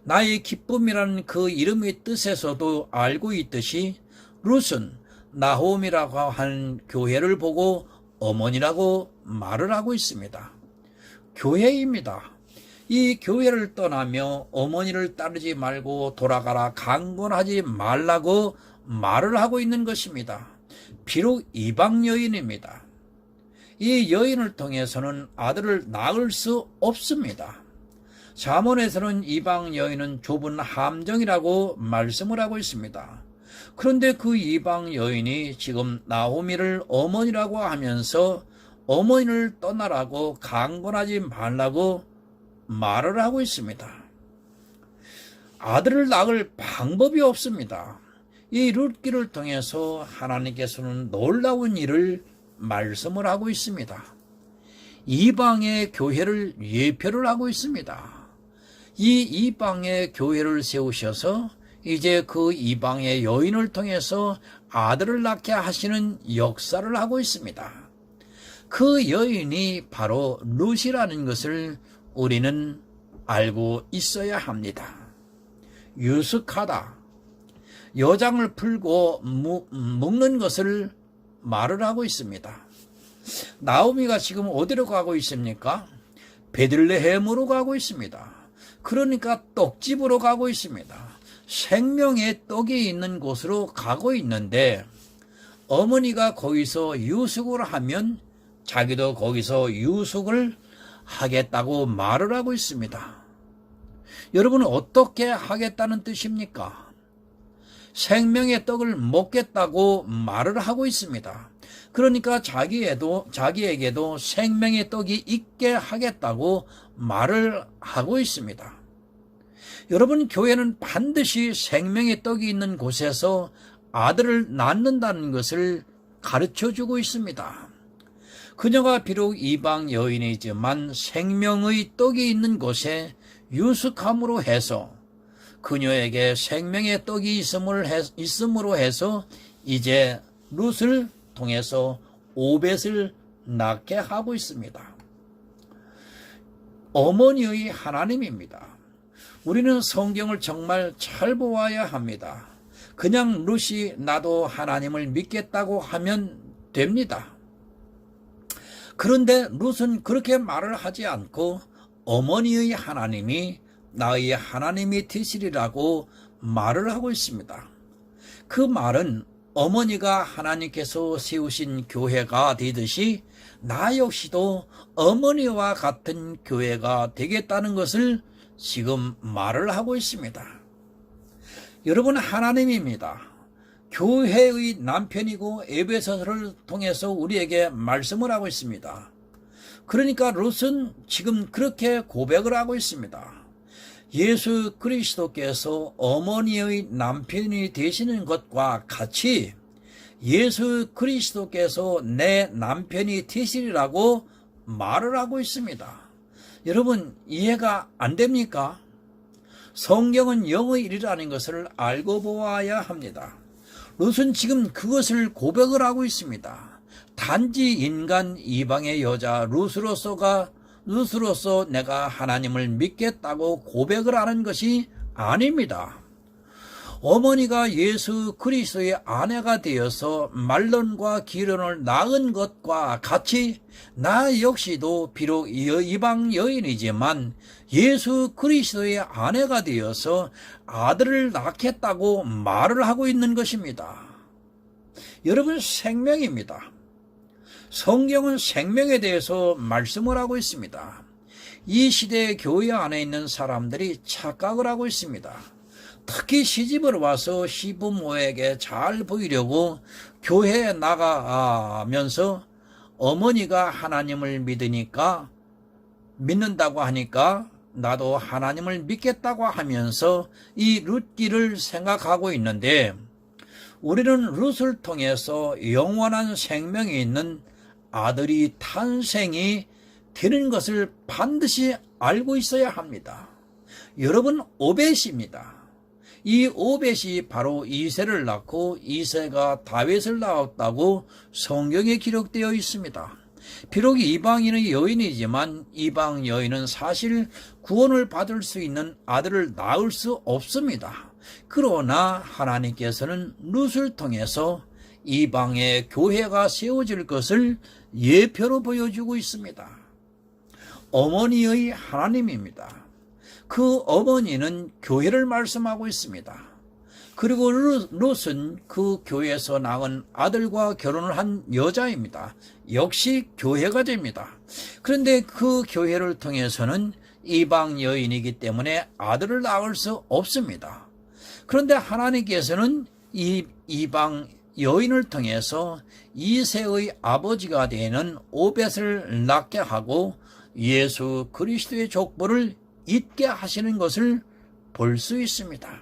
나의 기쁨이라는 그 이름의 뜻에서도 알고 있듯이 룻은 나오미라고 하는 교회를 보고 어머니라고 말을 하고 있습니다. 교회입니다. 이 교회를 떠나며 어머니를 따르지 말고 돌아가라 강권하지 말라고 말을 하고 있는 것입니다. 비록 이방 여인입니다. 이 여인을 통해서는 아들을 낳을 수 없습니다. 잠언에서는 이방 여인은 좁은 함정이라고 말씀을 하고 있습니다. 그런데 그 이방 여인이 지금 나오미를 어머니라고 하면서 어머니를 떠나라고 강권하지 말라고 말을 하고 있습니다. 아들을 낳을 방법이 없습니다. 이 룻기를 통해서 하나님께서는 놀라운 일을 말씀을 하고 있습니다. 이방의 교회를 예표를 하고 있습니다. 이 이방의 교회를 세우셔서 이제 그 이방의 여인을 통해서 아들을 낳게 하시는 역사를 하고 있습니다. 그 여인이 바로 룻이라는 것을 우리는 알고 있어야 합니다. 유숙하다, 여장을 풀고 묶는 것을 말을 하고 있습니다. 나오미가 지금 어디로 가고 있습니까? 베들레헴으로 가고 있습니다. 그러니까 떡집으로 가고 있습니다. 생명의 떡이 있는 곳으로 가고 있는데 어머니가 거기서 유숙을 하면 자기도 거기서 유숙을 하겠다고 말을 하고 있습니다. 여러분은 어떻게 하겠다는 뜻입니까? 생명의 떡을 먹겠다고 말을 하고 있습니다. 그러니까 자기에게도 생명의 떡이 있게 하겠다고 말을 하고 있습니다. 여러분, 교회는 반드시 생명의 떡이 있는 곳에서 아들을 낳는다는 것을 가르쳐주고 있습니다. 그녀가 비록 이방 여인이지만 생명의 떡이 있는 곳에 유숙함으로 해서 그녀에게 생명의 떡이 있음으로 해서 이제 룻을 통해서 오벳을 낳게 하고 있습니다. 어머니의 하나님입니다. 우리는 성경을 정말 잘 보아야 합니다. 그냥 룻이 나도 하나님을 믿겠다고 하면 됩니다. 그런데 룻은 그렇게 말을 하지 않고 어머니의 하나님이 나의 하나님이 되시리라고 말을 하고 있습니다. 그 말은 어머니가 하나님께서 세우신 교회가 되듯이 나 역시도 어머니와 같은 교회가 되겠다는 것을 지금 말을 하고 있습니다. 여러분, 하나님입니다. 교회의 남편이고 에베소서를 통해서 우리에게 말씀을 하고 있습니다. 그러니까 룻은 지금 그렇게 고백을 하고 있습니다. 예수 그리스도께서 어머니의 남편이 되시는 것과 같이 예수 그리스도께서 내 남편이 되시리라고 말을 하고 있습니다. 여러분, 이해가 안 됩니까? 성경은 영의 일이라는 것을 알고 보아야 합니다. 룻은 지금 그것을 고백을 하고 있습니다. 단지 인간 이방의 여자 룻으로서 내가 하나님을 믿겠다고 고백을 하는 것이 아닙니다. 어머니가 예수 그리스도의 아내가 되어서 말론과 기론을 낳은 것과 같이 나 역시도 비록 이방 여인이지만 예수 그리스도의 아내가 되어서 아들을 낳겠다고 말을 하고 있는 것입니다. 여러분, 생명입니다. 성경은 생명에 대해서 말씀을 하고 있습니다. 이 시대의 교회 안에 있는 사람들이 착각을 하고 있습니다. 특히 시집을 와서 시부모에게 잘 보이려고 교회에 나가면서 어머니가 하나님을 믿는다고 하니까 나도 하나님을 믿겠다고 하면서 이 룻기를 생각하고 있는데, 우리는 룻을 통해서 영원한 생명이 있는 아들이 탄생이 되는 것을 반드시 알고 있어야 합니다. 여러분, 오벳입니다. 이 오벳이 바로 이새를 낳고 이새가 다윗을 낳았다고 성경에 기록되어 있습니다. 비록 이방인의 여인이지만 이방 여인은 사실 구원을 받을 수 있는 아들을 낳을 수 없습니다. 그러나 하나님께서는 룻을 통해서 이방의 교회가 세워질 것을 예표로 보여주고 있습니다. 어머니의 하나님입니다. 그 어머니는 교회를 말씀하고 있습니다. 그리고 룻은 그 교회에서 낳은 아들과 결혼을 한 여자입니다. 역시 교회가 됩니다. 그런데 그 교회를 통해서는 이방 여인이기 때문에 아들을 낳을 수 없습니다. 그런데 하나님께서는 이 이방 여인을 통해서 이세의 아버지가 되는 오벳을 낳게 하고 예수 그리스도의 족보를 잇게 하시는 것을 볼 수 있습니다.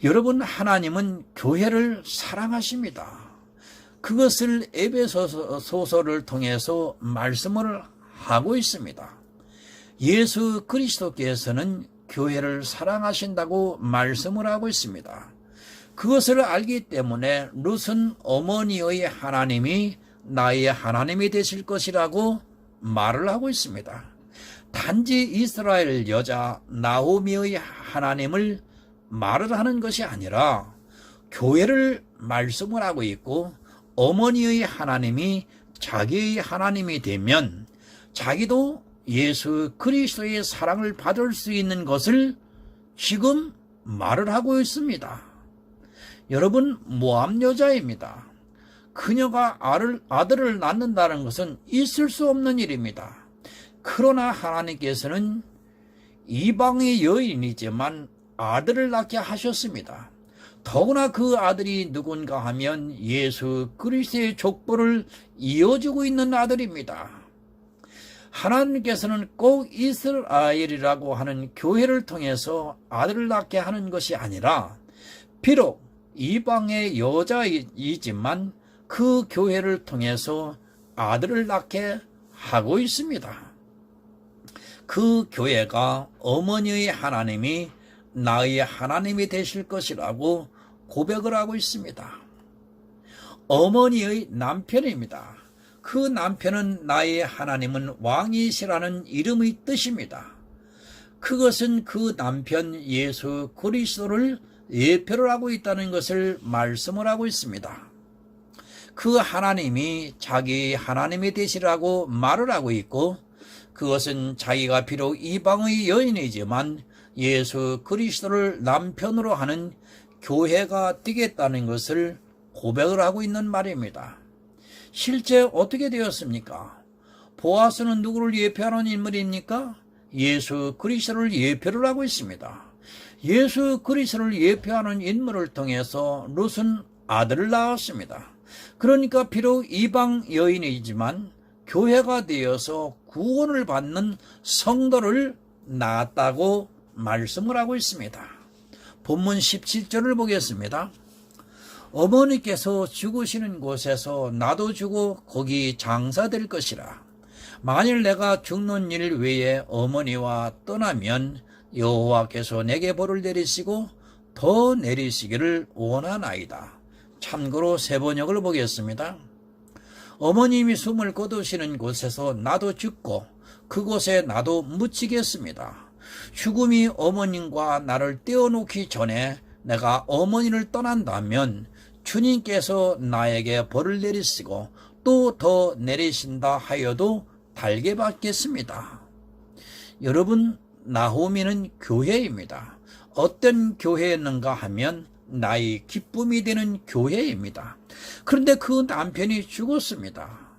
여러분, 하나님은 교회를 사랑하십니다. 그것을 에베소서를 통해서 말씀을 하고 있습니다. 예수 그리스도께서는 교회를 사랑하신다고 말씀을 하고 있습니다. 그것을 알기 때문에 룻은 어머니의 하나님이 나의 하나님이 되실 것이라고 말을 하고 있습니다. 단지 이스라엘 여자 나오미의 하나님을 말을 하는 것이 아니라 교회를 말씀을 하고 있고, 어머니의 하나님이 자기의 하나님이 되면 자기도 예수 그리스도의 사랑을 받을 수 있는 것을 지금 말을 하고 있습니다. 여러분, 모압 여자입니다. 그녀가 아들을 낳는다는 것은 있을 수 없는 일입니다. 그러나 하나님께서는 이방의 여인이지만 아들을 낳게 하셨습니다. 더구나 그 아들이 누군가 하면 예수 그리스도의 족보를 이어주고 있는 아들입니다. 하나님께서는 꼭 이스라엘이라고 하는 교회를 통해서 아들을 낳게 하는 것이 아니라, 비록 이방의 여자이지만 그 교회를 통해서 아들을 낳게 하고 있습니다. 그 교회가 어머니의 하나님이 나의 하나님이 되실 것이라고 고백을 하고 있습니다. 어머니의 남편입니다. 그 남편은 나의 하나님은 왕이시라는 이름의 뜻입니다. 그것은 그 남편 예수 그리스도를 예표를 하고 있다는 것을 말씀을 하고 있습니다. 그 하나님이 자기 하나님이 되시라고 말을 하고 있고, 그것은 자기가 비록 이방의 여인이지만 예수 그리스도를 남편으로 하는 교회가 되겠다는 것을 고백을 하고 있는 말입니다. 실제 어떻게 되었습니까? 보아스는 누구를 예표하는 인물입니까? 예수 그리스도를 예표를 하고 있습니다. 예수 그리스도를 예표하는 인물을 통해서 룻은 아들을 낳았습니다. 그러니까 비록 이방 여인이지만 교회가 되어서 구원을 받는 성도를 낳았다고 말씀을 하고 있습니다. 본문 17절을 보겠습니다. 어머니께서 죽으시는 곳에서 나도 죽어 거기 장사될 것이라. 만일 내가 죽는 일 외에 어머니와 떠나면 여호와께서 내게 벌을 내리시고 더 내리시기를 원하나이다. 참고로 세번역을 보겠습니다. 어머님이 숨을 거두시는 곳에서 나도 죽고 그곳에 나도 묻히겠습니다. 죽음이 어머님과 나를 떼어놓기 전에 내가 어머니를 떠난다면 주님께서 나에게 벌을 내리시고 또 더 내리신다 하여도 달게 받겠습니다. 여러분, 나오미는 교회입니다. 어떤 교회였는가 하면 나의 기쁨이 되는 교회입니다. 그런데 그 남편이 죽었습니다.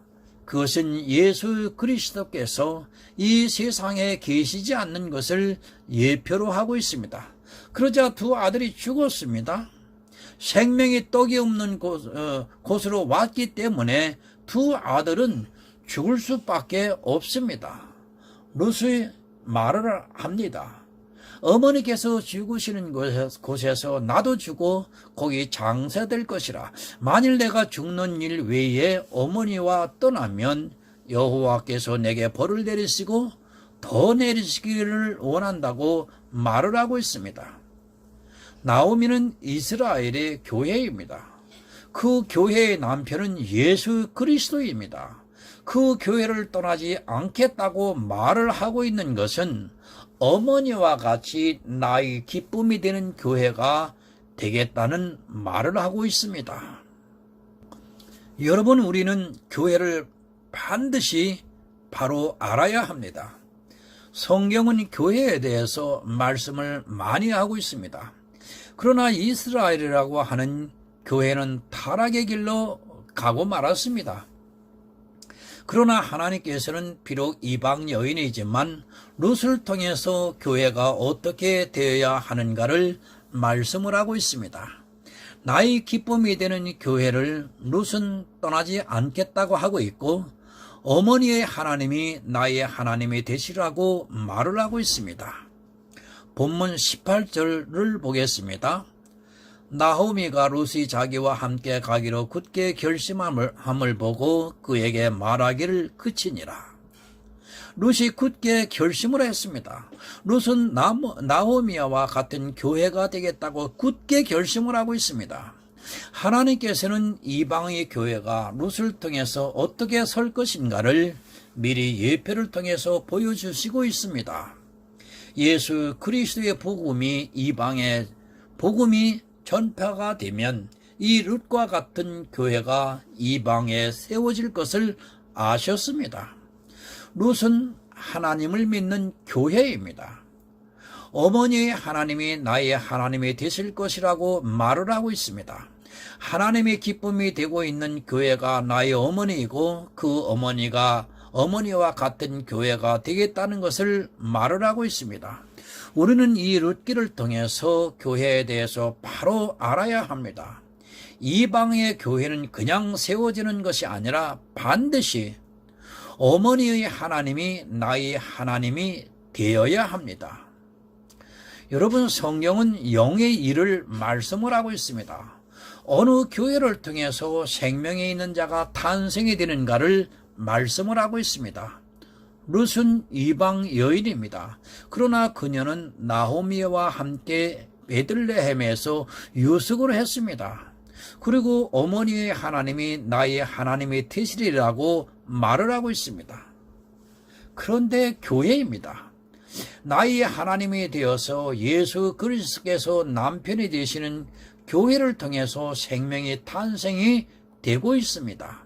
그것은 예수 그리스도께서 이 세상에 계시지 않는 것을 예표로 하고 있습니다. 그러자 두 아들이 죽었습니다. 생명이 떡이 없는 곳으로 왔기 때문에 두 아들은 죽을 수밖에 없습니다. 룻이 말을 합니다. 어머니께서 죽으시는 곳에서 나도 죽어 거기 장사될 것이라. 만일 내가 죽는 일 외에 어머니와 떠나면 여호와께서 내게 벌을 내리시고 더 내리시기를 원한다고 말을 하고 있습니다. 나오미는 이스라엘의 교회입니다. 그 교회의 남편은 예수 그리스도입니다. 그 교회를 떠나지 않겠다고 말을 하고 있는 것은 어머니와 같이 나의 기쁨이 되는 교회가 되겠다는 말을 하고 있습니다. 여러분, 우리는 교회를 반드시 바로 알아야 합니다. 성경은 교회에 대해서 말씀을 많이 하고 있습니다. 그러나 이스라엘이라고 하는 교회는 타락의 길로 가고 말았습니다. 그러나 하나님께서는 비록 이방 여인이지만 룻을 통해서 교회가 어떻게 되어야 하는가를 말씀을 하고 있습니다. 나의 기쁨이 되는 교회를 룻은 떠나지 않겠다고 하고 있고 어머니의 하나님이 나의 하나님이 되시라고 말을 하고 있습니다. 본문 18절을 보겠습니다. 나오미가 룻이 자기와 함께 가기로 굳게 결심함을 보고 그에게 말하기를 그치니라. 룻이 굳게 결심을 했습니다. 룻은 나오미와 같은 교회가 되겠다고 굳게 결심을 하고 있습니다. 하나님께서는 이방의 교회가 룻을 통해서 어떻게 설 것인가를 미리 예표를 통해서 보여주시고 있습니다. 예수 그리스도의 복음이 이방의 복음이 전파가 되면 이 룻과 같은 교회가 이방에 세워질 것을 아셨습니다. 룻은 하나님을 믿는 교회입니다. 어머니의 하나님이 나의 하나님이 되실 것이라고 말을 하고 있습니다. 하나님의 기쁨이 되고 있는 교회가 나의 어머니이고 그 어머니가 어머니와 같은 교회가 되겠다는 것을 말을 하고 있습니다. 우리는 이 룻기를 통해서 교회에 대해서 바로 알아야 합니다. 이방의 교회는 그냥 세워지는 것이 아니라 반드시 어머니의 하나님이 나의 하나님이 되어야 합니다. 여러분, 성경은 영의 일을 말씀을 하고 있습니다. 어느 교회를 통해서 생명에 있는 자가 탄생이 되는가를 말씀을 하고 있습니다. 룻은 이방 여인입니다. 그러나 그녀는 나오미와 함께 베들레헴에서 유숙을 했습니다. 그리고 어머니의 하나님이 나의 하나님이 되시리라고 말을 하고 있습니다. 그런데 교회입니다. 나의 하나님이 되어서 예수 그리스도께서 남편이 되시는 교회를 통해서 생명의 탄생이 되고 있습니다.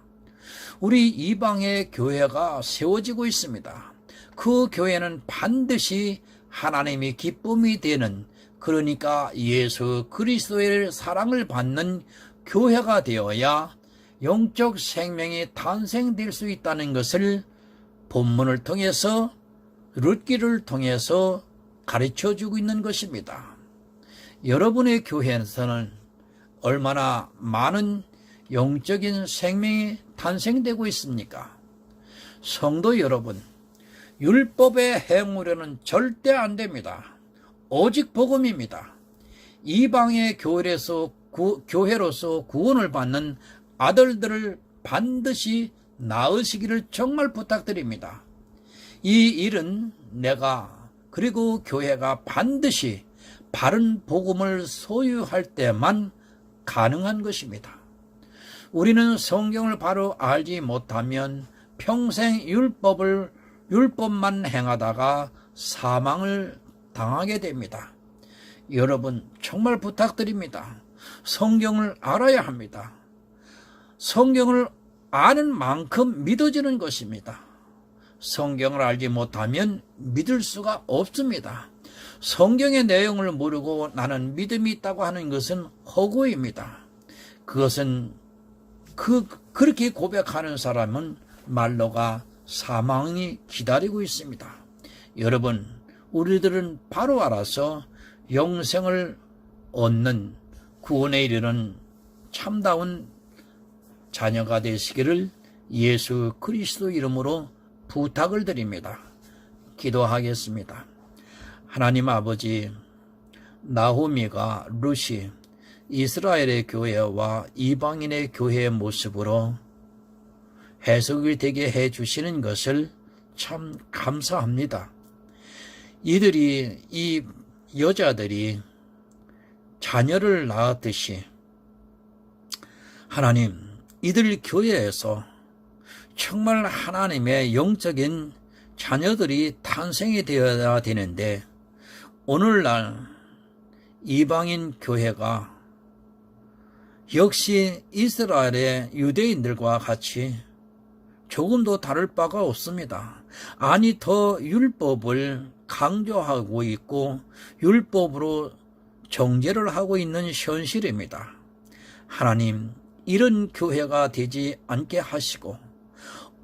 우리 이방의 교회가 세워지고 있습니다. 그 교회는 반드시 하나님이 기쁨이 되는, 그러니까 예수 그리스도의 사랑을 받는 교회가 되어야 영적 생명이 탄생될 수 있다는 것을 본문을 통해서 룻기를 통해서 가르쳐주고 있는 것입니다. 여러분의 교회에서는 얼마나 많은 영적인 생명이 탄생되고 있습니까? 성도 여러분, 율법의 행위로는 절대 안 됩니다. 오직 복음입니다. 이방의 교회로서 구원을 받는 아들들을 반드시 낳으시기를 정말 부탁드립니다. 이 일은 내가 그리고 교회가 반드시 바른 복음을 소유할 때만 가능한 것입니다. 우리는 성경을 바로 알지 못하면 평생 율법만 행하다가 사망을 당하게 됩니다. 여러분, 정말 부탁드립니다. 성경을 알아야 합니다. 성경을 아는 만큼 믿어지는 것입니다. 성경을 알지 못하면 믿을 수가 없습니다. 성경의 내용을 모르고 나는 믿음이 있다고 하는 것은 허구입니다. 그것은 그렇게 고백하는 사람은 말로가 사망이 기다리고 있습니다. 여러분, 우리들은 바로 알아서 영생을 얻는 구원에 이르는 참다운 자녀가 되시기를 예수 그리스도 이름으로 부탁을 드립니다. 기도하겠습니다. 하나님 아버지, 나오미가 룻이 이스라엘의 교회와 이방인의 교회의 모습으로 해석이 되게 해주시는 것을 참 감사합니다. 이 여자들이 자녀를 낳았듯이 하나님, 이들 교회에서 정말 하나님의 영적인 자녀들이 탄생이 되어야 되는데 오늘날 이방인 교회가 역시 이스라엘의 유대인들과 같이 조금도 다를 바가 없습니다. 아니, 더 율법을 강조하고 있고 율법으로 정죄를 하고 있는 현실입니다. 하나님, 이런 교회가 되지 않게 하시고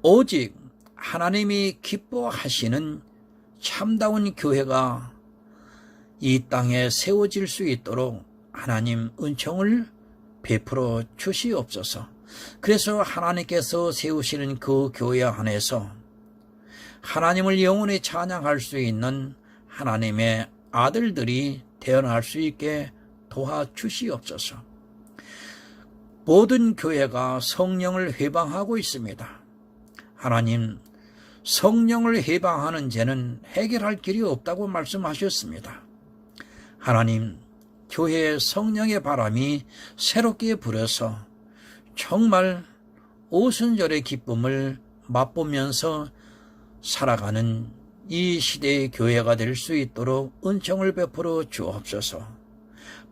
오직 하나님이 기뻐하시는 참다운 교회가 이 땅에 세워질 수 있도록 하나님 은총을 베풀어 주시옵소서. 그래서 하나님께서 세우시는 그 교회 안에서 하나님을 영원히 찬양할 수 있는 하나님의 아들들이 태어날 수 있게 도와주시옵소서. 모든 교회가 성령을 회방하고 있습니다. 하나님, 성령을 회방하는 죄는 해결할 길이 없다고 말씀하셨습니다. 하나님, 교회에 성령의 바람이 새롭게 불어서 정말 오순절의 기쁨을 맛보면서 살아가는 이 시대의 교회가 될 수 있도록 은총을 베풀어 주옵소서.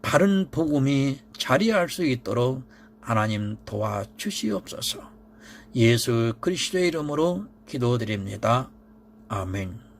바른 복음이 자리할 수 있도록 하나님 도와주시옵소서. 예수 그리스도의 이름으로 기도드립니다. 아멘.